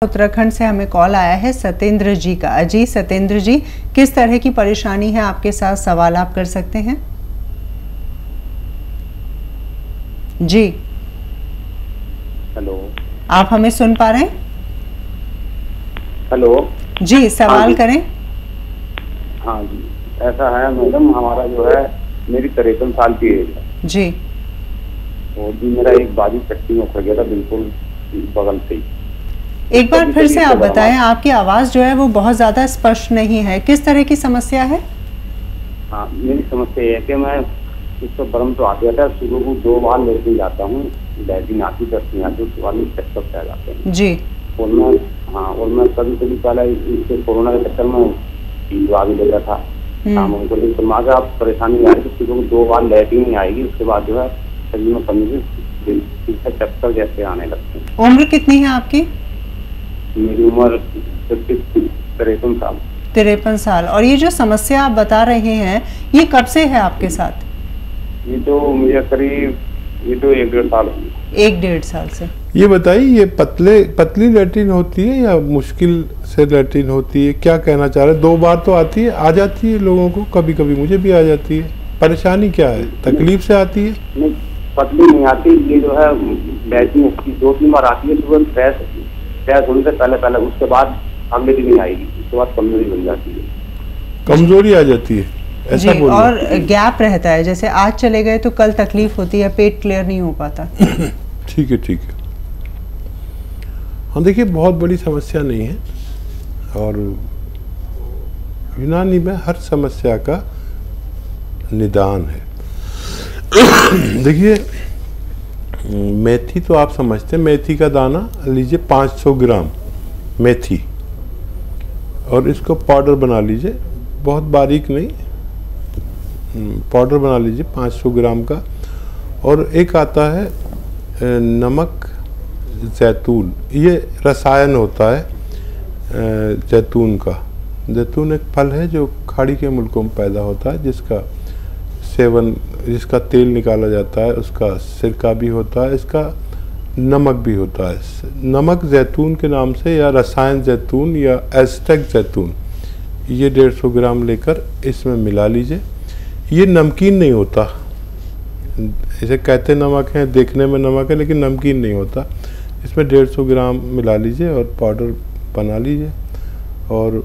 उत्तराखंड से हमें कॉल आया है सत्येंद्र जी का। जी सत्येंद्र जी, किस तरह की परेशानी है आपके साथ, सवाल आप कर सकते हैं। जी हेलो, आप हमें सुन पा रहे हैं? हेलो जी सवाल करें। हाँ जी, ऐसा है मैडम, हमारा जो है मेरी 53 साल की एज है जी। और भी मेरा एक बाजू चट्टी में उखड़ गया था, बिल्कुल बगल से ही। एक बार फिर से आप बताएं, आपकी आवाज जो है वो बहुत ज्यादा स्पष्ट नहीं है, किस तरह की समस्या है? हाँ, मेरी समस्या ये है कि मैं इसको बर्म तो आ गया था, सुबह को 2 बार लेटिन जाता हूँ, लेटिन आती दर्शन आती, उसके बाद में चक्कर पै जाते हैं जी। और मैं कभी कभी पहले इसके कोरोना के चक्कर में दवा भी ले रहा था शाम को, लेकिन दिमाग आप परेशानी आ रही है, सुबह को 2 बार लेटिन नहीं आएगी, उसके बाद जो है शरीर में कमी से चक्कर जैसे आने लगते हैं। उम्र कितनी है आपकी? मेरी उम्र 53 साल। 53 साल। और ये जो समस्या आप बता रहे हैं, ये कब से है आपके साथ? ये तो मुझे करीब 1-1.5 साल। 1-1.5 साल से। ये बताइए, ये पतली लैट्रिन होती है या मुश्किल से लैट्रिन होती है, क्या कहना चाह रहे हैं? 2 बार तो आती है, आ जाती है लोगों को, कभी कभी मुझे भी आ जाती है। परेशानी क्या है, तकलीफ से आती है? नहीं, पतली नहीं आती, ये जो है लैट्रिन 2-3 बार आती है, तुरंत फ्रेश होने से पहले, उसके बाद अगले दिन नहीं आएगी, उसके बाद कमजोरी बन जाती है। कमजोरी आ जाती है ऐसा जी, बोलिए। और गैप रहता है, जैसे आज चले गए तो कल तकलीफ होती है, पेट क्लियर नहीं हो पाता। ठीक है। हाँ देखिए, बहुत बड़ी समस्या नहीं है और यूनानी में हर समस्या का निदान है। देखिए, मेथी तो आप समझते हैं, मेथी का दाना लीजिए 500 ग्राम मेथी और इसको पाउडर बना लीजिए, बहुत बारीक नहीं, पाउडर बना लीजिए 500 ग्राम का। और एक आता है नमक जैतून, ये रसायन होता है जैतून का। जैतून एक फल है जो खाड़ी के मुल्कों में पैदा होता है, जिसका तेल निकाला जाता है, उसका सिरका भी होता है, इसका नमक भी होता है। नमक जैतून के नाम से या रसायन जैतून या एस्टेक जैतून, ये 150 ग्राम लेकर इसमें मिला लीजिए। ये नमकीन नहीं होता, इसे कहते नमक है, देखने में नमक है लेकिन नमकीन नहीं होता। इसमें 150 ग्राम मिला लीजिए और पाउडर बना लीजिए और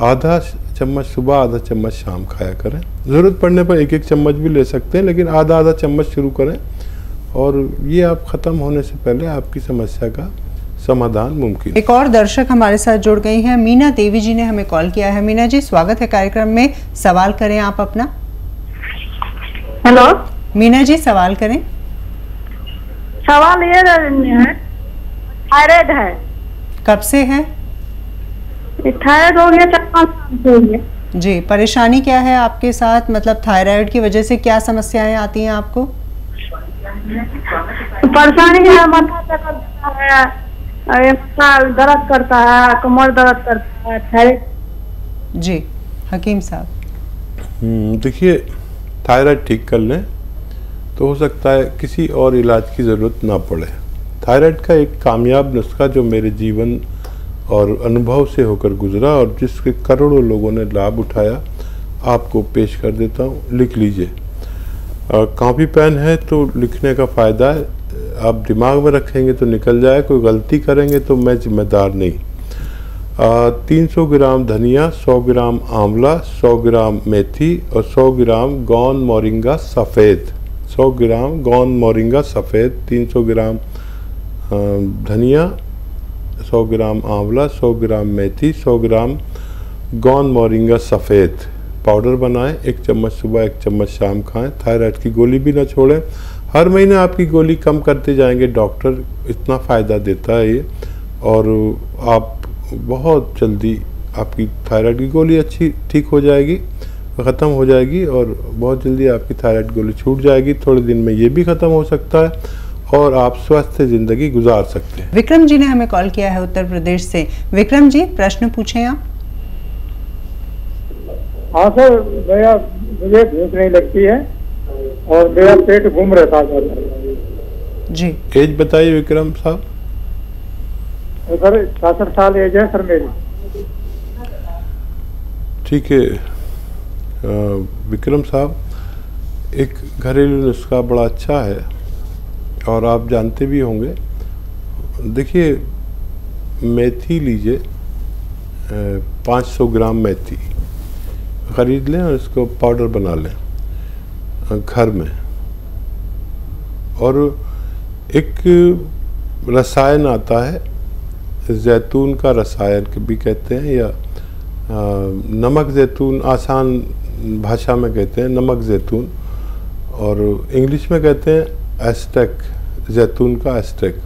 आधा चम्मच सुबह, आधा चम्मच शाम खाया करें। ज़रूरत पड़ने पर 1-1 चम्मच भी ले सकते हैं, लेकिन आधा चम्मच शुरू करें और ये आप ख़त्म होने से पहले आपकी समस्या का समाधान मुमकिन। एक और दर्शक हमारे साथ जुड़ गई हैं, मीना देवी जी ने हमें कॉल किया है। मीना जी, स्वागत है कार्यक्रम में, सवाल करें आप अपना। हेलो मीना जी, सवाल करें। सवाल ये है, थायराइड है। कब से है? थायराइड हो गया 4-5 साल से हो गया। जी, परेशानी क्या है आपके साथ, मतलब थायराइड की वजह से क्या समस्याएं आती हैं आपको? परेशानी है, माथा चकरता है, माथा दर्द करता है, कमर दर्द करता है, थायराइड। जी हकीम साहब। देखिए, थायराइड ठीक कर लें तो हो सकता है किसी और इलाज की ज़रूरत ना पड़े। थायराइड का एक कामयाब नुस्खा जो मेरे जीवन और अनुभव से होकर गुजरा और जिसके करोड़ों लोगों ने लाभ उठाया, आपको पेश कर देता हूँ, लिख लीजिए। कॉपी पेन है तो लिखने का फ़ायदा है, आप दिमाग में रखेंगे तो निकल जाए, कोई गलती करेंगे तो मैं जिम्मेदार नहीं। 300 ग्राम धनिया, 100 ग्राम आंवला, 100 ग्राम मेथी और 100 ग्राम गौन मोरिंगा सफ़ेद। 100 ग्राम गौन मोरिंगा सफ़ेद, 300 ग्राम धनिया, 100 ग्राम आंवला, 100 ग्राम मेथी, 100 ग्राम गौन मोरिंगा सफ़ेद पाउडर बनाएं। 1 चम्मच सुबह, 1 चम्मच शाम खाएं। थायराइड की गोली भी ना छोड़ें, हर महीने आपकी गोली कम करते जाएंगे, डॉक्टर इतना फ़ायदा देता है ये, और आप बहुत जल्दी आपकी थायराइड की गोली अच्छी ठीक हो जाएगी, ख़त्म हो जाएगी और बहुत जल्दी आपकी थायराइड गोली छूट जाएगी। थोड़े दिन में ये भी ख़त्म हो सकता है और आप स्वस्थ ज़िंदगी गुजार सकते हैं। विक्रम जी ने हमें कॉल किया है उत्तर प्रदेश से। विक्रम जी, प्रश्न पूछें आप। हाँ सर, भैया मुझे भूख नहीं लगती है और मेरा पेट घूम रहता है। जी, एज बताइए विक्रम साहब। सर 66 साल एज है सर मेरी। ठीक है विक्रम साहब, एक घरेलू नुस्खा बड़ा अच्छा है और आप जानते भी होंगे। देखिए मेथी लीजिए, 500 ग्राम मेथी ख़रीद लें और इसको पाउडर बना लें घर में। और एक रसायन आता है जैतून का रसायन भी कहते हैं, या नमक जैतून आसान भाषा में कहते हैं नमक जैतून, और इंग्लिश में कहते हैं एस्टेक, जैतून का एस्टेक।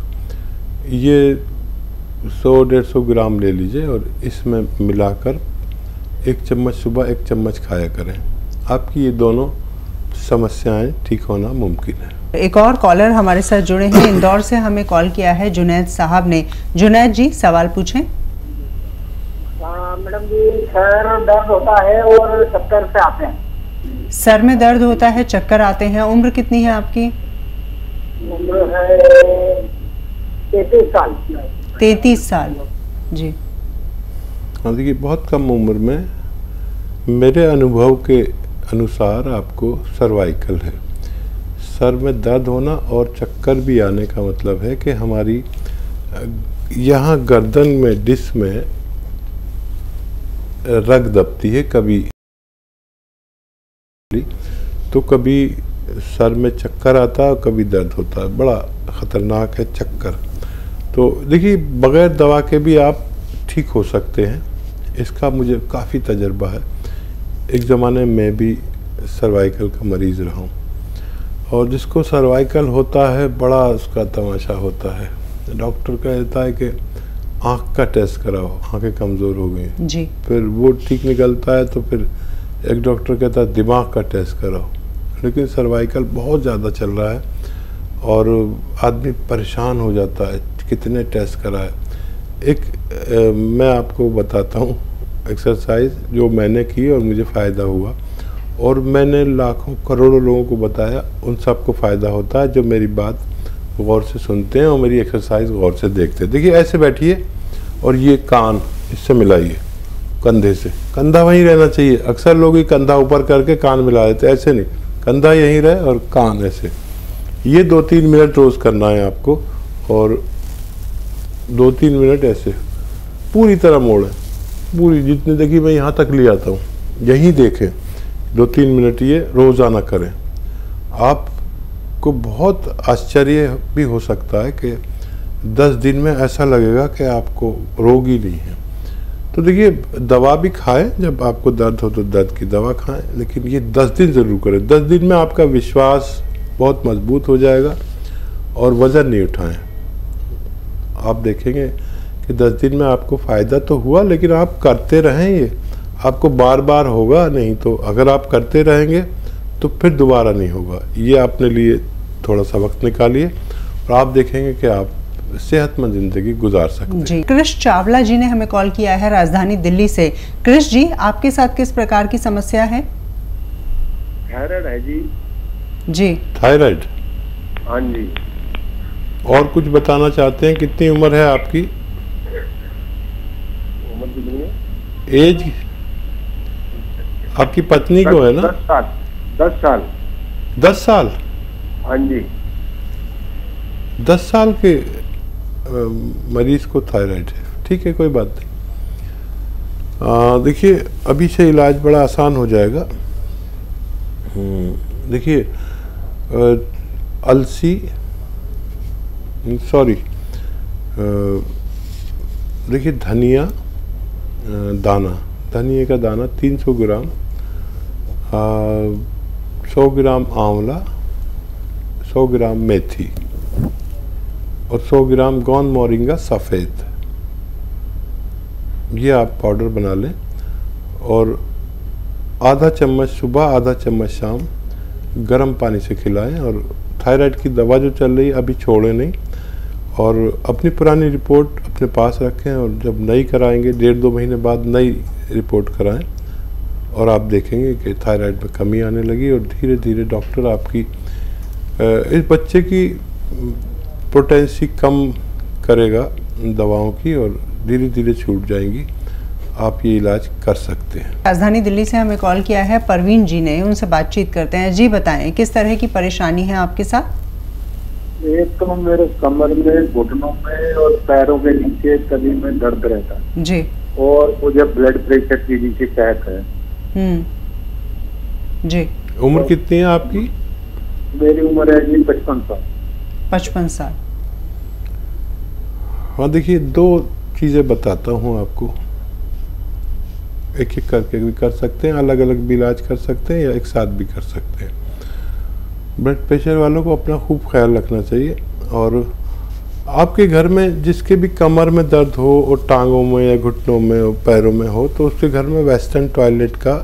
ये 100-150 ग्राम ले लीजिए और इसमें मिलाकर 1 चम्मच सुबह 1 चम्मच खाया करें। आपकी ये दोनों समस्याएं ठीक होना मुमकिन है। एक और कॉलर हमारे साथ जुड़े हैं, इंदौर से हमें कॉल किया है जुनैद साहब ने। जुनैद जी सवाल पूछें। मैडम जी सर दर्द होता है और चक्कर से आते हैं। सर में दर्द होता है, चक्कर आते हैं। उम्र कितनी है आपकी? उम्र है 33 साल। 33 साल जी। हाँ देखिए, बहुत कम उम्र में मेरे अनुभव के अनुसार आपको सर्वाइकल है। सर में दर्द होना और चक्कर भी आने का मतलब है कि हमारी यहाँ गर्दन में डिस्क में रग दबती है, कभी तो कभी सर में चक्कर आता है और कभी दर्द होता है। बड़ा ख़तरनाक है चक्कर। तो देखिए बग़ैर दवा के भी आप ठीक हो सकते हैं, इसका मुझे काफ़ी तजर्बा है। एक ज़माने में भी सर्वाइकल का मरीज़ रहा हूँ, और जिसको सर्वाइकल होता है बड़ा उसका तमाशा होता है। डॉक्टर कहता है कि आँख का टेस्ट कराओ, आँखें कमज़ोर हो गई जी। फिर वो ठीक निकलता है तो फिर एक डॉक्टर कहता है दिमाग का टेस्ट कराओ। लेकिन सर्वाइकल बहुत ज़्यादा चल रहा है और आदमी परेशान हो जाता है, कितने टेस्ट कराए। एक मैं आपको बताता हूँ एक्सरसाइज जो मैंने की और मुझे फ़ायदा हुआ, और मैंने लाखों करोड़ों लोगों को बताया, उन सबको फ़ायदा होता है जो मेरी बात गौर से सुनते हैं और मेरी एक्सरसाइज गौर से देखते हैं। देखिए ऐसे बैठिए और ये कान इससे मिलाइए कंधे से, कंधा वहीं रहना चाहिए। अक्सर लोग ही कंधा ऊपर करके कान मिला देते, ऐसे नहीं, कंधा यहीं रहे और कान ऐसे। ये 2-3 मिनट रोज़ करना है आपको, और 2-3 मिनट ऐसे पूरी तरह मोड़ें, पूरी जितनी देखिए मैं यहाँ तक ले आता हूँ, यहीं देखें। 2-3 मिनट ये रोज़ाना करें। आपको बहुत आश्चर्य भी हो सकता है कि 10 दिन में ऐसा लगेगा कि आपको रोग ही नहीं है। तो देखिए दवा भी खाएं, जब आपको दर्द हो तो दर्द की दवा खाएं, लेकिन ये 10 दिन ज़रूर करें। 10 दिन में आपका विश्वास बहुत मजबूत हो जाएगा और वज़न नहीं उठाएं। आप देखेंगे कि 10 दिन में आपको फ़ायदा तो हुआ, लेकिन आप करते रहें, ये आपको बार बार होगा नहीं। तो अगर आप करते रहेंगे तो फिर दोबारा नहीं होगा। ये अपने लिए थोड़ा सा वक्त निकालिए और आप देखेंगे कि आप सेहतमंद ज़िंदगी गुजार सकते हैं। जी, कृष चावला जी ने हमें कॉल किया है राजधानी दिल्ली से। कृष जी, आपके साथ किस प्रकार की समस्या है? थायराइड है जी। जी थायराइड, हाँ जी। और कुछ बताना चाहते हैं? कितनी उम्र है आपकी? उम्र कितनी है? एज आपकी पत्नी को है ना? 10 साल। 10 साल। 10 साल? हाँ जी। 10 साल के मरीज को थायराइड है, ठीक है, कोई बात नहीं। देखिए अभी से इलाज बड़ा आसान हो जाएगा। देखिए अलसी, सॉरी, देखिए धनिया दाना, धनिया का दाना 300 ग्राम, 100 ग्राम आंवला, 100 ग्राम मेथी और 100 ग्राम गौन मोरिंगा सफ़ेद, ये आप पाउडर बना लें और आधा चम्मच सुबह आधा चम्मच शाम गर्म पानी से खिलाएं। और थायराइड की दवा जो चल रही है अभी छोड़ें नहीं, और अपनी पुरानी रिपोर्ट अपने पास रखें, और जब नई कराएंगे 1.5-2 महीने बाद नई रिपोर्ट कराएं, और आप देखेंगे कि थायराइड में कमी आने लगी और धीरे धीरे डॉक्टर आपकी इस बच्चे की पोटेंसी कम करेगा दवाओं की और धीरे धीरे छूट जाएंगी। आप ये इलाज कर सकते हैं। राजधानी दिल्ली से हमें कॉल किया है परवीन जी ने, उनसे बातचीत करते हैं। जी बताएं, किस तरह की परेशानी है आपके साथ? एक तो मेरे कमर में, घुटनों में और पैरों के नीचे तली में दर्द रहता है जी। और मुझे ब्लड प्रेशर की भी शिकायत है। जी। उम्र कितनी है आपकी? मेरी उम्र है जी 55 साल। 55 साल। हाँ देखिए, 2 चीज़ें बताता हूँ आपको, एक एक करके भी कर सकते हैं, अलग अलग भी इलाज कर सकते हैं या एक साथ भी कर सकते हैं। ब्लड प्रेशर वालों को अपना खूब ख्याल रखना चाहिए। और आपके घर में जिसके भी कमर में दर्द हो और टांगों में या घुटनों में और पैरों में हो, तो उसके घर में वेस्टर्न टॉयलेट का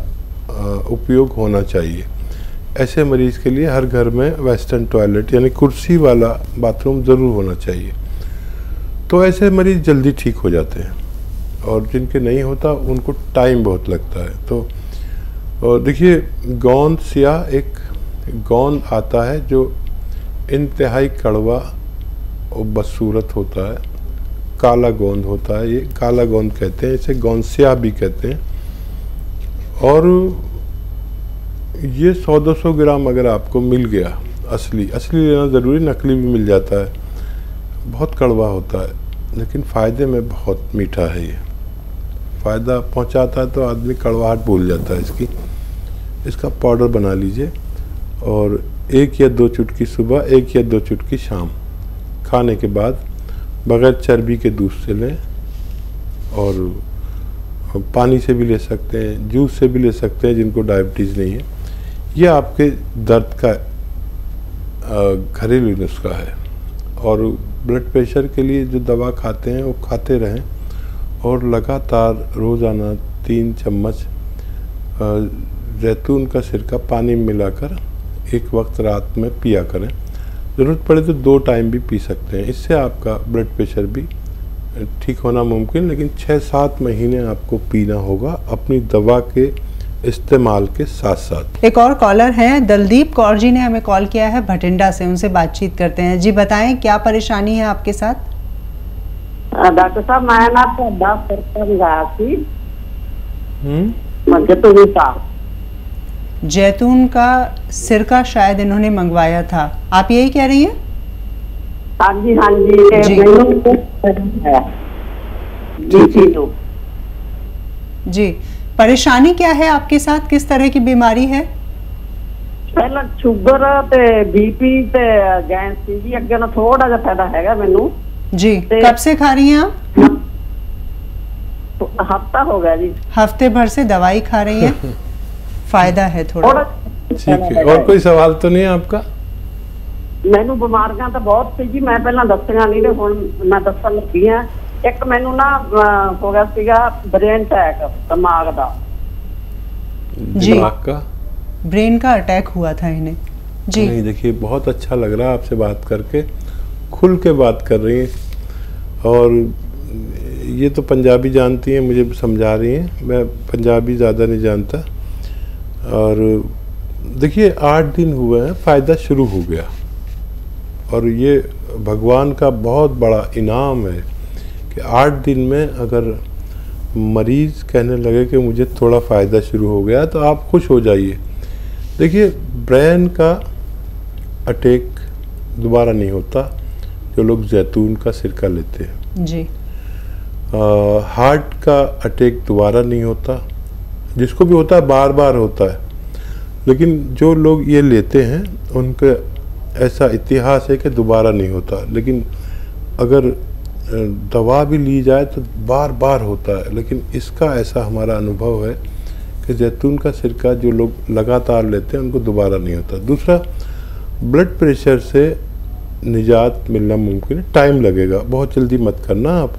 उपयोग होना चाहिए। ऐसे मरीज़ के लिए हर घर में वेस्टर्न टॉयलेट यानी कुर्सी वाला बाथरूम ज़रूर होना चाहिए। तो ऐसे मरीज़ जल्दी ठीक हो जाते हैं, और जिनके नहीं होता उनको टाइम बहुत लगता है। तो देखिए, गोंद स्याह एक गोंद आता है जो इंतहाई कड़वा और बदसूरत होता है, काला गोंद होता है, ये काला गोंद कहते हैं, इसे गोंद स्याह भी कहते हैं। और ये 100-200 ग्राम अगर आपको मिल गया, असली लेना ज़रूरी, नकली भी मिल जाता है। बहुत कड़वा होता है लेकिन फ़ायदे में बहुत मीठा है। ये फ़ायदा पहुंचाता है तो आदमी कड़वाहट भूल जाता है इसकी। इसका पाउडर बना लीजिए और 1 या 2 चुटकी सुबह, 1 या 2 चुटकी शाम, खाने के बाद बग़ैर चर्बी के दूध से लें। और पानी से भी ले सकते हैं, जूस से भी ले सकते हैं जिनको डायबिटीज़ नहीं है। यह आपके दर्द का घरेलू नुस्खा है। और ब्लड प्रेशर के लिए जो दवा खाते हैं वो खाते रहें, और लगातार रोज़ाना 3 चम्मच जैतून का सिरका पानी में मिलाकर एक वक्त रात में पिया करें। ज़रूरत पड़े तो 2 टाइम भी पी सकते हैं। इससे आपका ब्लड प्रेशर भी ठीक होना मुमकिन, लेकिन 6-7 महीने आपको पीना होगा अपनी दवा के इस्तेमाल के साथ साथ। एक और कॉलर हैं, दलदीप कौर जी ने हमें कॉल किया है भटिंडा से, उनसे बातचीत करते हैं। जी बताएं, क्या परेशानी है आपके साथ? डॉक्टर साहब, मैं ना तो 10 सिरका मंगाया थी। जैतून का सिरका शायद इन्होंने मंगवाया था, आप यही कह रही हैं? हाँ जी, हाँ जी। जी, परेशानी क्या है आपके साथ, किस तरह की बीमारी है? पहला शुगर ते बीपी ते गैस जी, अगे ना थोड़ा जा फायदा हैगा मैनू जी। कब से खा रही हैं आप? हफ्ता हो गया जी। हफ्ते भर से दवाई खा रही हैं? फायदा है थोड़ा। ठीक है, और कोई सवाल तो नहीं है आपका? मैनू बीमारियां तो बहुत सी जी, मैं पहला दसिया नहीं, हुण मैं दसन लगी हां। एक मैनू ना हो गया सीगा ब्रेन अटैक, दिमाग दा जी। दिमाग का ब्रेन का अटैक हुआ था इन्हें जी। नहीं, देखिए बहुत अच्छा लग रहा है आपसे बात करके, खुल के बात कर रही हैं। और ये तो पंजाबी जानती हैं, मुझे समझा रही हैं, मैं पंजाबी ज़्यादा नहीं जानता। और देखिए 8 दिन हुए हैं, फ़ायदा शुरू हो गया, और ये भगवान का बहुत बड़ा इनाम है कि 8 दिन में अगर मरीज़ कहने लगे कि मुझे थोड़ा फ़ायदा शुरू हो गया, तो आप खुश हो जाइए। देखिए, ब्रेन का अटैक दोबारा नहीं होता जो लोग जैतून का सिरका लेते हैं जी। हार्ट का अटैक दोबारा नहीं होता, जिसको भी होता है बार बार होता है, लेकिन जो लोग ये लेते हैं उनका ऐसा इतिहास है कि दोबारा नहीं होता। लेकिन अगर दवा भी ली जाए तो बार बार होता है, लेकिन इसका ऐसा हमारा अनुभव है कि जैतून का सिरका जो लोग लगातार लेते हैं उनको दोबारा नहीं होता। दूसरा, ब्लड प्रेशर से निजात मिलना मुमकिन है, टाइम लगेगा, बहुत जल्दी मत करना आप।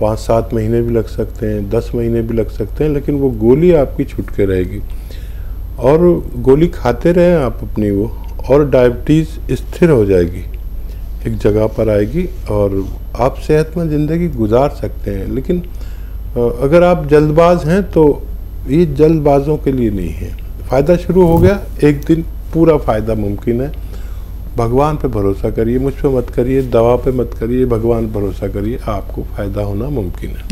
5-7 महीने भी लग सकते हैं, 10 महीने भी लग सकते हैं, लेकिन वो गोली आपकी छूट के रहेगी। और गोली खाते रहें आप अपनी वो, और डायबिटीज़ स्थिर हो जाएगी, एक जगह पर आएगी और आप सेहतमंद ज़िंदगी गुजार सकते हैं। लेकिन अगर आप जल्दबाज हैं तो ये जल्दबाजों के लिए नहीं है। फ़ायदा शुरू हो गया, एक दिन पूरा फ़ायदा मुमकिन है, भगवान पे भरोसा करिए, मुझ पे मत करिए, दवा पे मत करिए, भगवान पे भरोसा करिए, आपको फ़ायदा होना मुमकिन है।